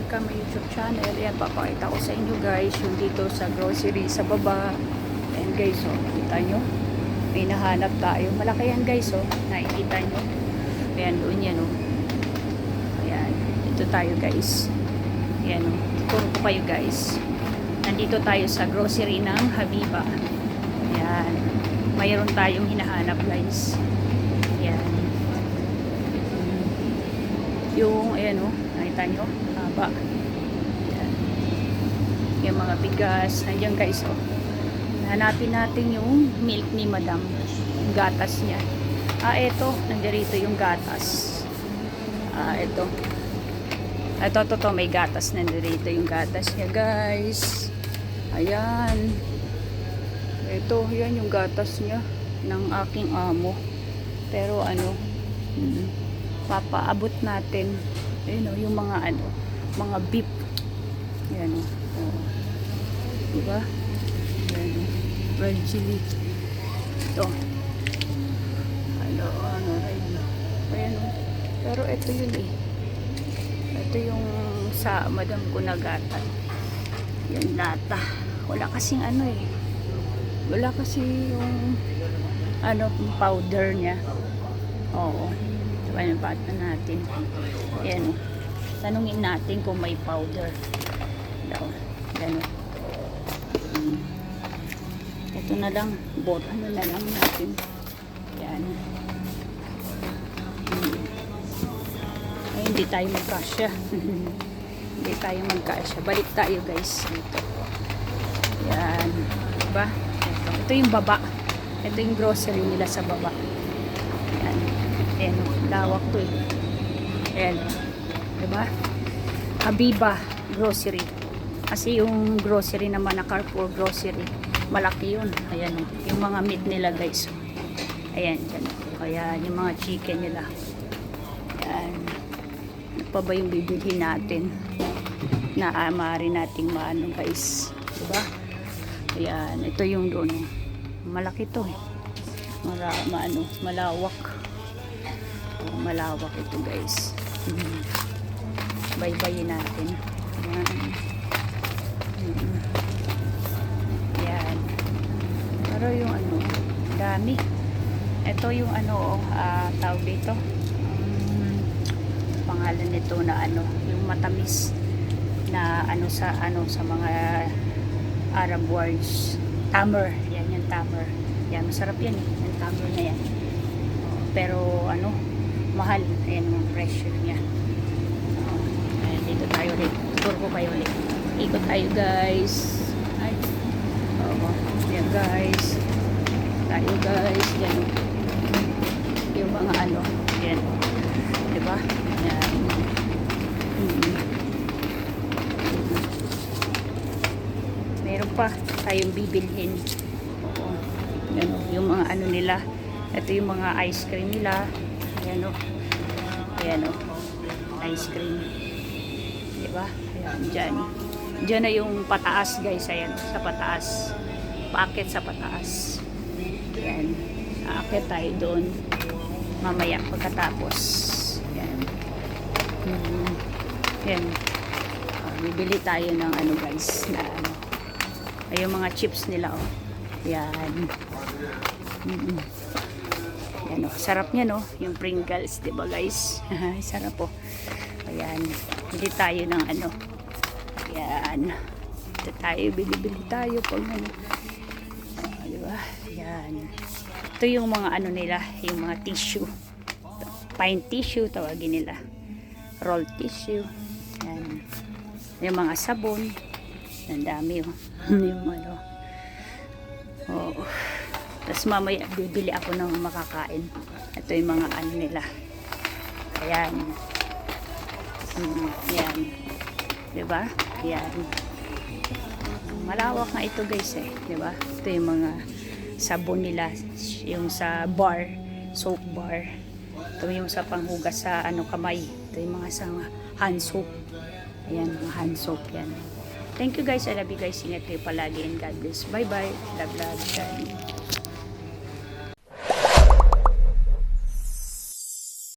welcome my YouTube channel. Ayan, papakita ko sa inyo guys yung dito sa grocery sa baba. Ayan guys, oh, kita nyo, may nahanap tayo. Malaki yan guys, oh, nakikita nyo. Ayan, doon yan, oh. Ayan, dito tayo guys. Ayan, oh, turo ko kayo guys. Nandito tayo sa grocery ng Habiba. Ayan, mayroon tayong hinahanap guys. Ayan, yung, ayan o, nakita nyo, haba. Ayan. Yung mga bigas, nandiyan guys o. Hanapin natin yung milk ni madam, yung gatas niya. Eto, nandirito yung gatas. Eto. Ito, may gatas, nandirito yung gatas niya guys. Ayan. Ito, yan yung gatas niya ng aking amo. Pero ano, papaabot natin, ayun o, yung mga ano, mga beef. Ayan o, diba? Ayan o, red chili. Ito, ayan o, pero ito yun eh, ito yung sa madam ko nagatan. Yan lata, wala kasing ano eh, wala kasi yung ano, powder niya. Oo, bata natin. Ayan, tanungin natin kung may powder daw. Ganun. Ito na lang, ano na lang natin. Ayan. Ay, hindi tayo magkasya. Hindi tayo magkasya. Balik tayo guys dito. Ayan, diba? Ito yung baba. Ito yung grocery nila sa baba. Ayan. Ayan, lawak to eh. Ayan, diba? Habiba grocery. Kasi yung grocery naman na Carrefour grocery, malaki yun. Ayan, yung mga meat nila guys. Ayan, dyan. Ayan, yung mga chicken nila. Ayan. Ano pa ba yung bibilhin natin na maaari nating maano guys, diba? Ayan, ito yung doon. Malaki to eh. Malawak. Malawak ito guys. Baybayin natin. Ayan. Ayan. Pero yung ano, dami. Ito yung ano, tawag dito. Pangalan nito na ano, yung matamis na ano sa mga Arab words. Tamer. Yan yung tamer. Yan, masarap yan eh. Yung tamer na yan. Pero ano, mahal. Ayan yung pressure niya. Ayan, dito tayo ulit. Tour ko kayo ulit. Ikot tayo guys. Ay. Oo. Ayan guys. Tayo guys. Yan. Yung mga ano. Ayan. Diba? Ayan. Meron pa tayong bibilhin. Oo. Ayan, yung mga ano nila. Ito yung mga ice cream nila. Ayan o. Ayan o. Ice cream. Diba? Ayan, dyan. Dyan na yung pataas guys. Ayan, sa pataas. Paakit sa pataas. Ayan. Aakit tayo doon. Mamaya pagkatapos. Ayan. Ayan. Bibili tayo ng ano guys. Na ano. Ay, yung mga chips nila o. Ayan. Ayan o, sarap niya no, yung Pringles, diba guys? Sarap po. Ayan, bili tayo ng ano. Ayan. Ito tayo, bili-bili tayo pag ano. Diba? Ayan. Ito yung mga ano nila, yung mga tissue. Pine tissue, tawagin nila. Roll tissue. Ayan. Yung mga sabon. Ang dami oh. Yung ano. Oh. Tapos mamaya bibili ako ng makakain. Ito yung mga ano nila. Ayan. Ayan. Diba? Ayan. Malawak na ito guys eh. Diba? Ito yung mga sabon nila. Yung sa bar. Soap bar. Ito yung sa panghugas sa ano kamay. Ito yung mga sa hand soap. Ayan. Mga hand soap yan. Thank you guys. I love you guys. Ingat kayo palagi and God bless. Bye bye. Love, love. God.